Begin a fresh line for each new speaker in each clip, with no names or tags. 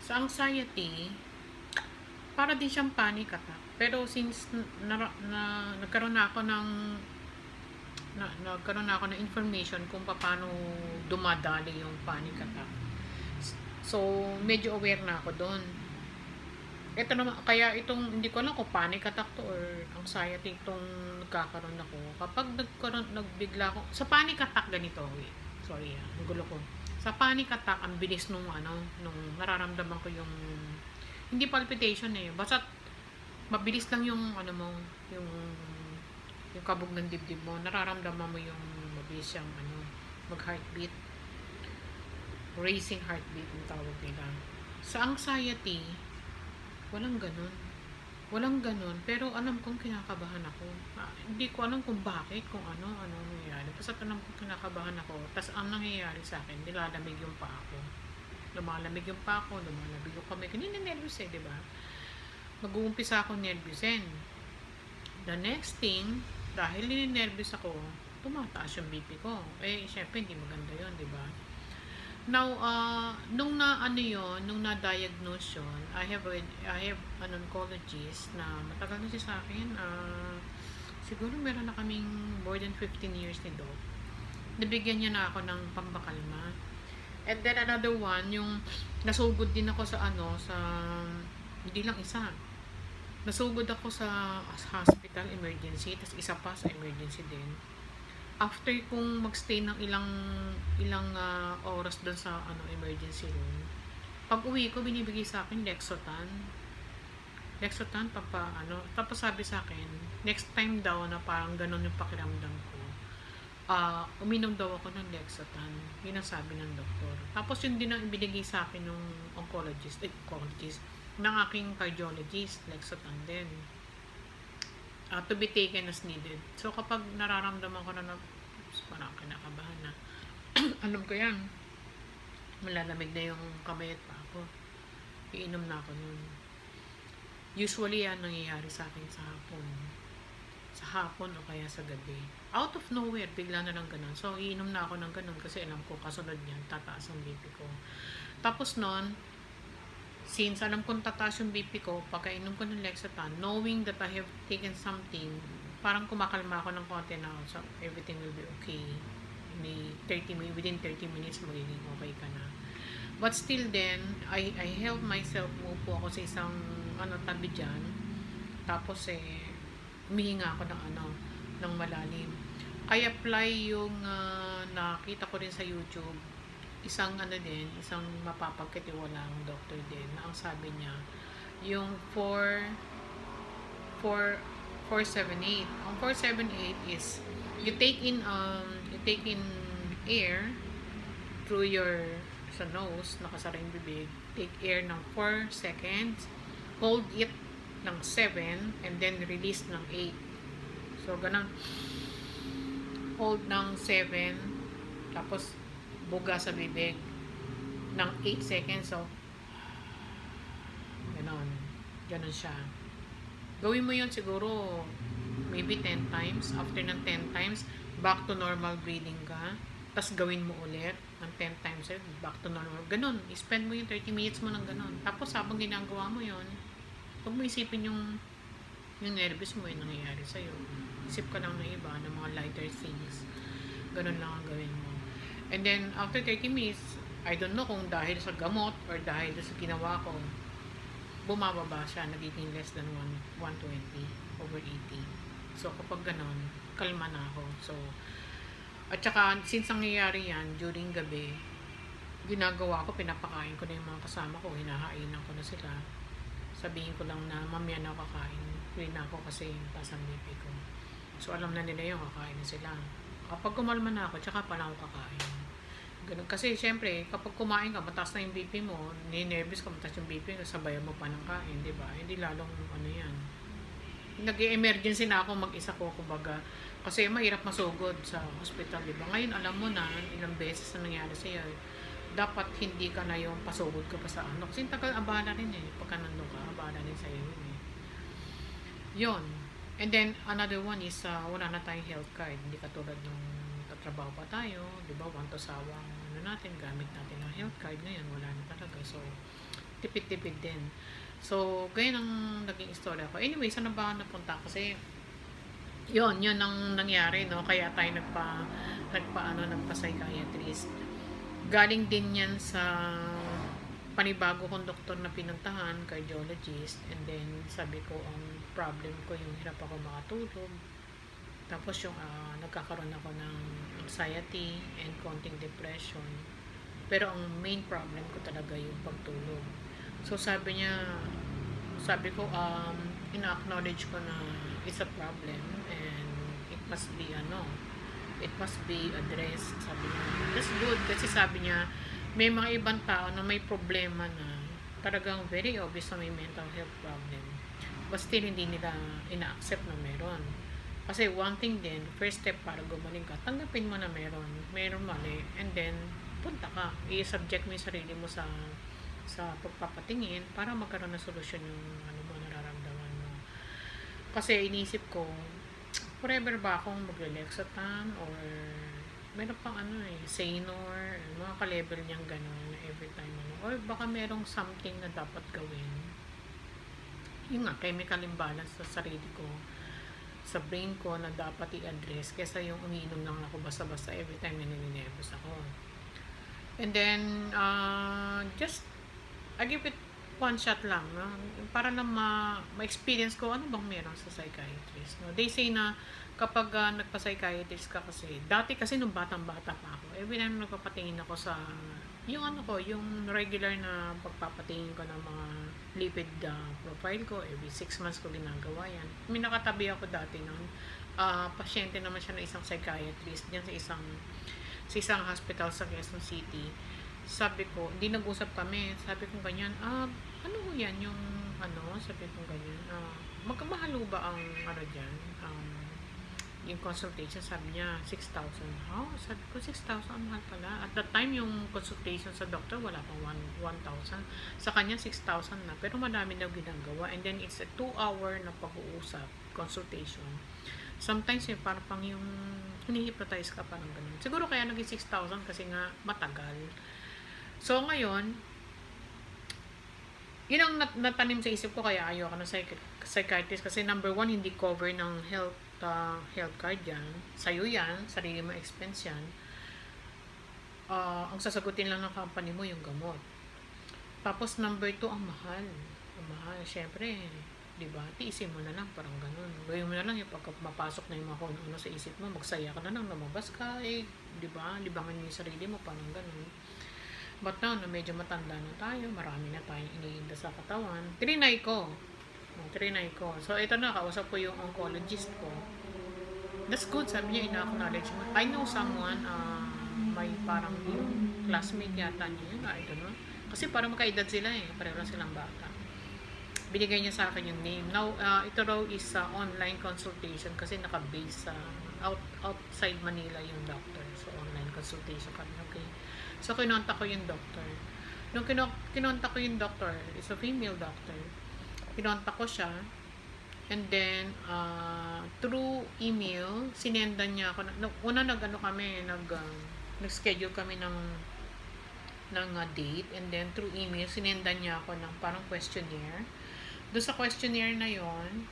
Sa anxiety, para din siyang panic attack. Pero since nagkaroon na ako ng information kung paano dumadali yung panic attack. So, medyo aware na ako doon. Ito naman, kaya itong, hindi ko alam kung panic attack to or anxiety itong nagkakaroon ako. Kapag nagbigla ako, sa panic attack ganito, wait, sorry nagulo ko. Sa panic attack, ang bilis nung nararamdaman ko yung, hindi palpitation basta mabilis lang yung, yung, yung kabog ng dibdib mo, nararamdaman mo yung mabilis yung, mag-heartbeat, racing heartbeat yung tawag nila. Sa anxiety, walang ganun. Walang ganun. Pero alam kong kinakabahan ako. Hindi ko alam kung bakit, kung ano nangyayari. Basta alam kong kinakabahan ako. Tapos ang nangyayari sa akin, nilalamig yung paa ko. Lumalamig yung paa ko, lumalamig yung kamay ko. Ninenervous diba? Mag-uumpisa ako nervousin. The next thing, dahil ninenervous ako, tumataas yung BP ko. Syempre, hindi maganda yun, diba? Now, nung na-diagnose yun, I have an oncologist na matagal na siya sa akin. Siguro meron na kaming more than 15 years ni Doc. Nabigyan niya na ako ng pambakalma. And then another one, yung nasugod din ako sa hindi lang isa. Nasugod ako sa hospital emergency, tapos isa pa sa emergency din. After kung magstay ng ilang oras doon sa emergency room, pag uwi ko binibigay sa akin Lexotan tapos sabi sa akin next time daw na parang ganun yung pakiramdam ko, uminom daw ako ng Lexotan. Yun ang sabi ng doktor. Tapos yun din ang ibinigay sa akin ng oncologist ng aking cardiologist, Lexotan din. To be taken as needed. So, kapag nararamdaman ko na parang kinakabahan na, alam ko yan, malalamig na yung kamay at paa ko. Iinom na ako nun. Usually, yan nangyayari sa akin sa hapon. Sa hapon o kaya sa gabi. Out of nowhere, bigla na lang ganun. So, iinom na ako ng ganun kasi alam ko, kasunod niyan, tataas ang BP ko. Tapos nun, since alam kong tataas yung BP ko, pagkainom ko ng Lexotan, knowing that I have taken something, parang kumakalma ako ng konti na, so everything will be okay. Within 30 minutes, magiging okay ka na. But still then, I help myself, umupo ako sa isang tabi dyan. Tapos humihinga ako ng malalim. I apply yung nakita ko rin sa YouTube, isang mapapagkatiwalang doctor din na ang sabi niya yung 478. Ang 478 is you take in air through your sa nose, nakasara yung bibig, take air ng 4 seconds, hold it ng 7, and then release ng 8. So ganun, hold ng 7, tapos buga sa bibig ng 8 seconds. So, ganon siya. Gawin mo yun siguro maybe 10 times. After ng 10 times, back to normal breathing ka. Tapos gawin mo ulit ng 10 times, back to normal. Ganon. I-spend mo yung 30 minutes mo ng ganon. Tapos habang ginagawa mo yun, huwag mo isipin yung nervous mo yung nangyayari sa'yo. Isip ka lang ng iba, ng mga lighter things. Ganon lang ang gawin mo. And then, after 30 minutes, I don't know kung dahil sa gamot or dahil sa ginawa ko, bumababa siya, nagiging less than 120/80. So, kapag ganon, kalma na ako. So, at saka, since ang nangyayari yan, during gabi, ginagawa ko, pinapakain ko na yung mga kasama ko, hinahainan ko na sila. Sabihin ko lang na, mamaya na kakain. Huli na ako kasi taas ang BP ko. So, alam na nila yung kakain na sila. Kapag kumalma na ako, tsaka pa lang ako kakain. Ganun. Kasi, syempre, kapag kumain ka, mataas na yung BP mo, ni-nervous ka, mataas yung BP mo, sabayan mo pa ng kain, di ba? Hindi lalong yan. Nag-emergency na ako mag-isa ko, kumbaga. Kasi mahirap masugod sa hospital, di ba? Ngayon, alam mo na, ilang beses na nangyari sa'yo. Dapat hindi ka na yung pasugod ka pa sa Kasi tagal, abala rin Pagka nandun ka, abala rin sa'yo yun Yun. And then, another one is, wala na tayong health card. Hindi katulad nung tatrabaho pa tayo, di ba? Want to sawang natin, gamit natin ang health card. Ngayon, wala na talaga. So, tipid-tipid din. So, ganyan ang naging istorya ko. Anyway, saan na ba ako napunta? Kasi, yun ang nangyari, no? Kaya tayo nagpa-psychiatrist. Galing din yan sa panibago kong doktor na pinuntahan, cardiologist, and then sabi ko ang problem ko yung hirap ako makatulog. Tapos yung nagkakaroon ako ng anxiety and konting depression. Pero ang main problem ko talaga yung pagtulog. So sabi ko, ina-acknowledge ko na it's a problem and it must be addressed. Sabi niya, that's good. Kasi sabi niya, may mga ibang tao na may problema na talagang very obvious na may mental health problem. But still, hindi nila ina-accept na meron. Kasi one thing din, first step para gumaling ka, tanggapin mo na meron mali, and then, punta ka. I-subject mo yung sarili mo sa pagpapatingin para magkaroon ng solusyon yung mo nararamdaman mo. Kasi inisip ko, forever ba akong magle-Lexatan or meron pang Saynor, mga ka-level niyang gano'n every time or baka merong something na dapat gawin. Yung nga, chemical imbalance sa sarili ko, sa brain ko na dapat i-address kesa yung umiinom lang ako basta-basta every time na nininervous ako. And then, I give it one shot lang, no? Para na ma-experience ko ano bang meron sa psychiatrist. No? They say na kapag nagpa-psychiatrist ka kasi, dati kasi nung batang-bata pa ako, every time nagpapatingin ako sa yung regular na pagpapatingin ko ng mga lipid profile ko, every 6 months ko ginagawa yan. May nakatabi ako dati noon, pasyente naman siya na isang psychiatrist diyan sa isang hospital sa Quezon City. Sabi ko, hindi nag-usap kami. Sabi ko ganyan, ano ho yan yung sabi ko ganyan, magkamahalo ba ang dyan, yung consultation? Sabi niya 6,000. Sabi ko 6,000 ang mahal pala. At that time yung consultation sa doctor wala pang 1,000. Sa kanya 6,000 na, pero madami daw ginagawa, and then it's a 2-hour na pag-uusap, consultation. Sometimes parang pang yung hinihypnotize ka, parang ganun. Siguro kaya naging 6,000 kasi nga matagal. So ngayon, yun ang natanim sa isip ko, kaya ayoko na psychiatrist kasi number 1, hindi cover ng health card yan. Sa'yo yan, sarili mo expense yan. Ang sasagutin lang ng company mo yung gamot. Tapos number 2, ang mahal. Syempre, diba? Tiisin mo na lang, parang ganun. Gawin mo na lang yung pagka mapasok na yung mga kung sa isip mo, magsaya ka na lang, lumabas ka, diba? Libangan mo yung sarili mo, parang ganun. But now, na medyo matanda na tayo, marami na tayong iniinda sa katawan. Trinay ko. So, ito na, kausap ko yung oncologist ko. That's good, sabi niya, ina-acknowledge mo. I know someone, may parang yung classmate yata niya yun, I don't know. Kasi parang magkaedad sila pareho lang silang bata. Binigay niya sa akin yung name. Now, ito raw is online consultation kasi naka-base sa outside Manila yung doctor. So, online consultation kami. Okay. So, kinontak ko yung doctor. Nung kinontak ko yung doctor, is a female doctor. Kinontak ko siya, and then through email sinendan niya ako. Nag-schedule kami ng date, and then through email sinendan niya ako ng parang questionnaire. Doon sa questionnaire na yon,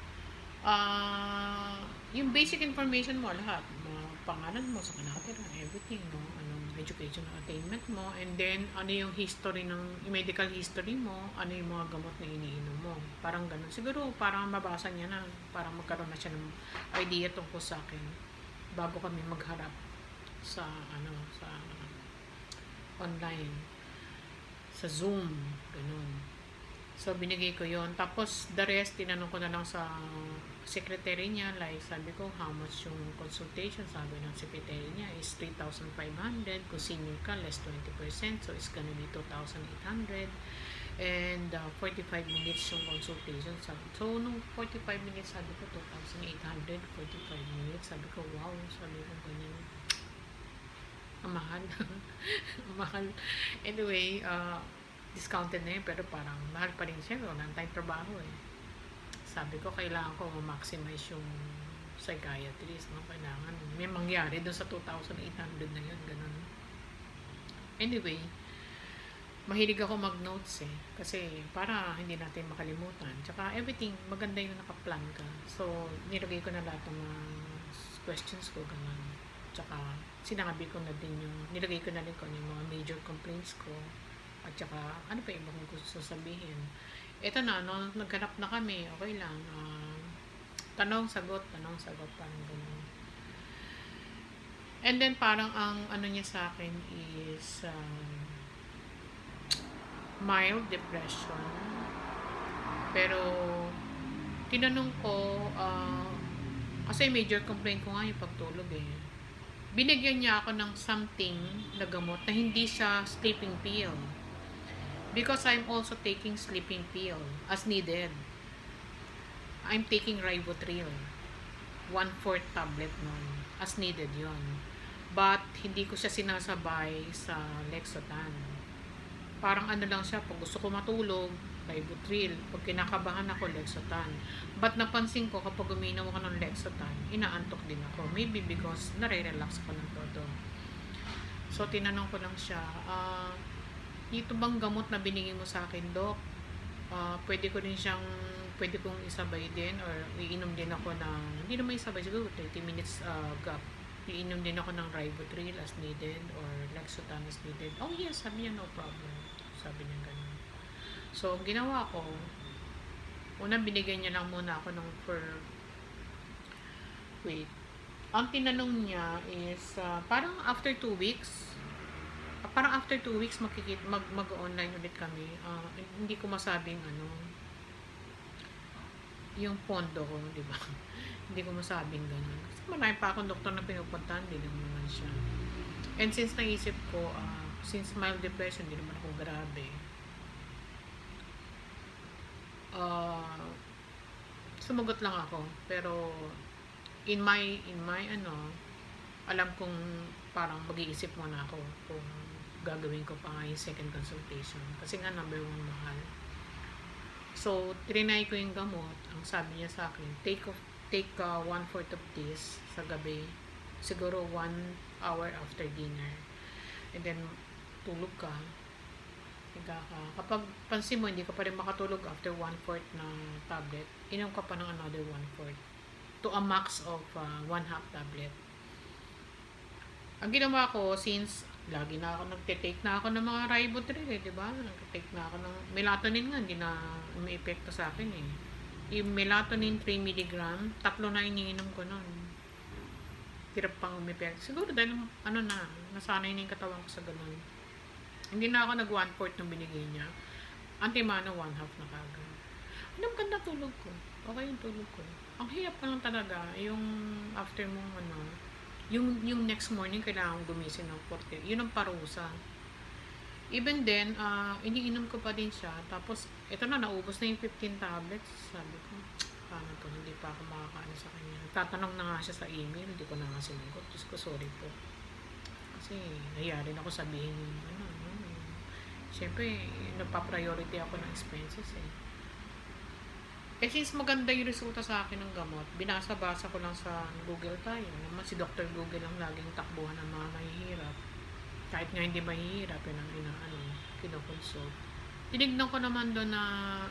yung basic information mo lahat, pangalan mo, sa kanakatira, everything, no? Anong education attainment mo, and then ano yung history medical history mo, ano yung mga gamot na iniinom mo, parang ganun. Siguro parang mabasa niya na, parang magkaroon na siya ng idea tungkol sa akin bago kami magharap sa online, sa Zoom, ganun. So, binigay ko yon. Tapos, the rest, tinanong ko na lang sa secretary niya. Like, sabi ko, how much yung consultation? Sabi ng secretary niya is 3,500. Kung senior ka, less 20%. So, it's gonna be 2,800. And 45 minutes yung consultation. So, nung 45 minutes, sabi ko, 2,800. 45 minutes. Sabi ko, wow. Sabi ko, ganyan. Ang mahal. Ang mahal. Anyway, discounted na yun, pero parang mahal pa rin siya, wala tayong trabaho Sabi ko, kailangan ko ma-maximize yung psychiatrist, no? Kailangan may mangyari doon sa 2,800 na yun, ganun. Anyway, Mahilig ako mag-notes eh. Kasi para hindi natin makalimutan. Tsaka everything, maganda yung nakaplan ka. So, nilagay ko na lahat ng mga questions ko, ganun. Tsaka, sinabi ko na din yung, nilagay ko na din kung ano yung mga major complaints ko. At tsaka, ano pa yung ibang gusto sabihin. Ito na, no, naghanap na kami, okay lang. Tanong, sagot, parang ganun. And then, parang ang ano niya sa akin is, mild depression. Pero, tinanong ko, kasi major complaint ko nga yung pagtulog eh. Binigyan niya ako ng something na gamot na hindi siya sleeping pill. Because I'm also taking sleeping pill as needed. I'm taking Rivotril. 1/4 tablet nun. As needed yon. But, hindi ko siya sinasabay sa Lexotan. Parang ano lang siya, pag gusto ko matulog, Rivotril. Pag kinakabahan ako, Lexotan. But napansin ko, kapag uminom ako ng Lexotan, inaantok din ako. Maybe because nare-relax ko ng todo. So, tinanong ko lang siya, ito bang gamot na binigay mo sa akin, Dok? Pwede kong isabay din or iinom din ako ng, hindi naman isabay, siguro 30 minutes gap. Iinom din ako ng Rivotril as needed or Lexotan as needed. Oh yes, sabi niya, no problem. Sabi niya ganun. So, ang ginawa ko, unang binigyan niya lang muna ako ng ang tinanong niya is, parang after 2 weeks, mag-online ulit kami. Hindi ko masabing yung pondo ko, di ba? Hindi ko masabing ganun. Kasi marami pa akong doktor na pinupuntahan, hindi naman siya. And since naisip ko, since mild depression, hindi naman ako grabe. Sumagot lang ako. Pero, in my alam kong parang mag-iisip muna ako kung gagawin ko pa nga yung second consultation. Kasi nga, number 1 mahal. So, trinay ko yung gamot. Ang sabi niya sa akin, take 1/4 of this sa gabi. Siguro 1 hour after dinner. And then, tulog ka. Higa ka. Kapag pansin mo, hindi ka pa rin makatulog after 1/4 na tablet, inom ka pa ng another 1/4 to a max of 1/2 tablet. Ang ginawa ko, since lagi na ako nagtitake na ako ng mga Rivotril eh, di ba? Nagtitake na ako ng melatonin nga, hindi na may epekto sa akin eh. Yung melatonin 3 mg, 3 na iniinom ko nun. Hirap pang umipekto. Siguro dahil nasanay na yung katawan ko sa ganun. Hindi na ako nag 1/4 nung binigay niya. Antimano 1/2 na kagad. Ang ganda tulog ko. Okay yung tulog ko. Ang hirap pa lang talaga, yung after mong yung next morning kailangan gumising ng 40. Yun ang parusa. Even then, iniinom ko pa din siya. Tapos, ito na, naubos na yung 15 tablets. Sabi ko, paano to? Hindi pa ako makakaano sa kanya. Tatanong na nga siya sa email. Hindi ko na nga sinagot. Diyos ko, sorry po. Kasi, nahiya rin ako sabihin yung siyempre, nagpa-priority ako ng expenses eh. Eh, since maganda yung resulta sa akin ng gamot, binasa-basa ko lang sa Google tayo. Naman si Dr. Google ang laging takbuhan ng mga mahihirap. Kahit nga hindi mahihirap, yun ang kinoconsult. Tinignan ko naman doon na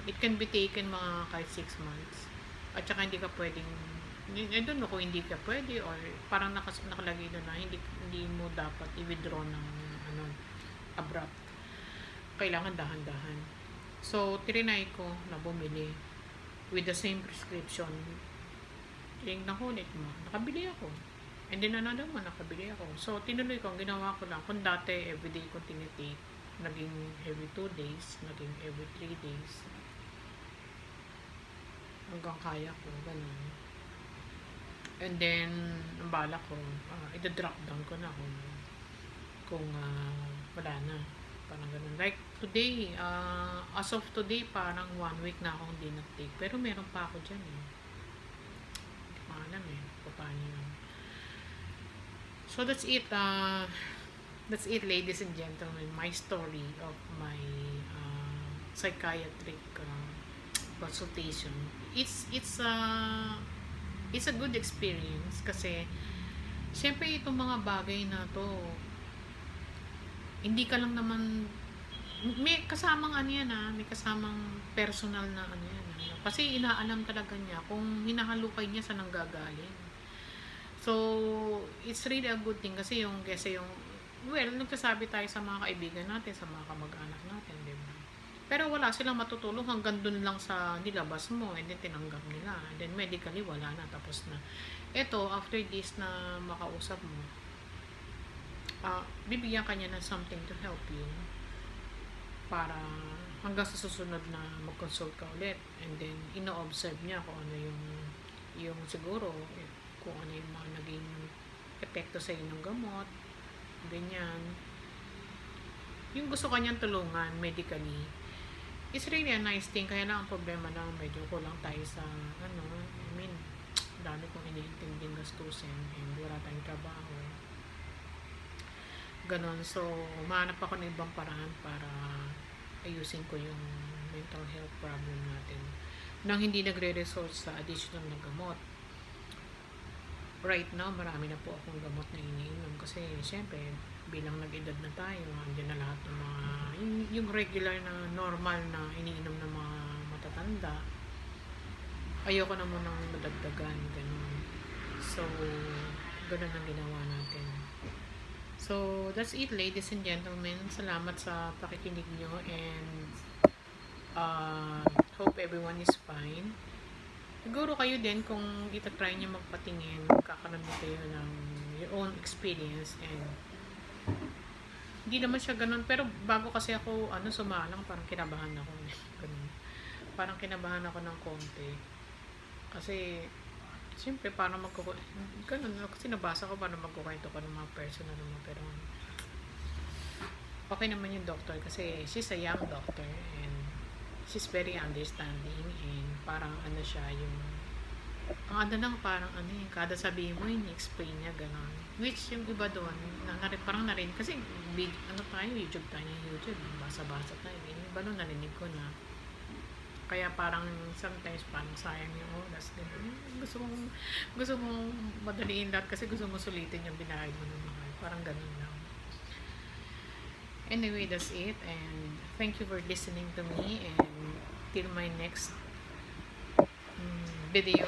it can be taken mga kahit 6 months. At saka hindi ka pwedeng, I don't know kung hindi ka pwede or parang nakalagay doon na hindi mo dapat i-withdraw ng abrupt. Kailangan dahan-dahan. So, trinay ko na bumili with the same prescription. Tinignan ko ulit mo. Nakabili ako. And then another one, nakabili ako. So, tinuloy ko. Ang ginawa ko lang. Kung dati, everyday ko tinitake, naging every 2 days, naging every 3 days. Hanggang kaya ko. Ganun. And then, ang bala ko, ida-drop down ko na kung wala na. Parang ganun. Like, today, as of today, parang 1 week na akong hindi nag-take. Pero meron pa ako dyan eh. Hindi ko alam eh. Paano yun. So, that's it. That's it, ladies and gentlemen. My story of my psychiatric consultation. It's a good experience kasi syempre itong mga bagay na to, hindi ka lang naman may kasamang ano yan may kasamang personal na ano yan. Kasi inaalam talaga niya kung hinahalukay niya sa nanggagaling. So, it's really a good thing kasi yung, well, nagsasabi tayo sa mga kaibigan natin, sa mga kamag-anak natin, di ba? Pero wala silang matutulong hanggang dun lang sa nilabas mo, and then tinanggap nila. And then medically, wala na, tapos na. Ito, after this na makausap mo, bibigyan ka niya ng something to help you para hanggang sa susunod na mag-consult ka ulit, and then ino-observe niya kung ano yung siguro kung ano yung mga naging epekto sa iyo ng gamot, ganyan. Yung gusto kanyang tulungan medically, it's really a nice thing. Kaya lang ang problema lang, medyo kulang tayo sa ano, I mean, dami kong iniintinding gastusin and wala tayong trabaho. Ganon. So, umahanap ako ng ibang paraan para ayusin ko yung mental health problem natin nang hindi nagre-resort sa additional na gamot. Right now, marami na po akong gamot na iniinom kasi siyempre, bilang nag-edad na tayo, andyan na lahat ng mga yung regular na normal na iniinom ng mga matatanda. Ayoko na munang madagdagan, ganun. So, ganun ang ginawa natin. So, that's it, ladies and gentlemen. Salamat sa pakikinig nyo, and hope everyone is fine. Siguro kayo din, kung itatry nyo magpatingin, kakaroon kayo ng your own experience, and hindi naman siya ganun. Pero bago kasi ako sumalang, parang kinabahan ako. Ganun. Parang kinabahan ako ng konti. Kasi siyempre, paano ganun, kasi nabasa ko paano magkukwento ko ng mga personal naman, pero okay naman yung doctor kasi she's a young doctor and she's very understanding, and parang siya yung ang lang, parang kada sabihin mo, ini-explain niya, gano'n. Which yung iba doon, parang narinig, kasi YouTube tayo, basa-basa tayo. Yung iba doon, narinig ko na. Kaya parang sometimes parang sayang yung oras. Gusto mong madaliin lahat kasi gusto mo sulitin yung binayad mo ng mahal. Parang ganun lang. Anyway, that's it. And thank you for listening to me. And till my next video.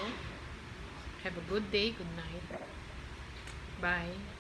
Have a good day. Good night. Bye.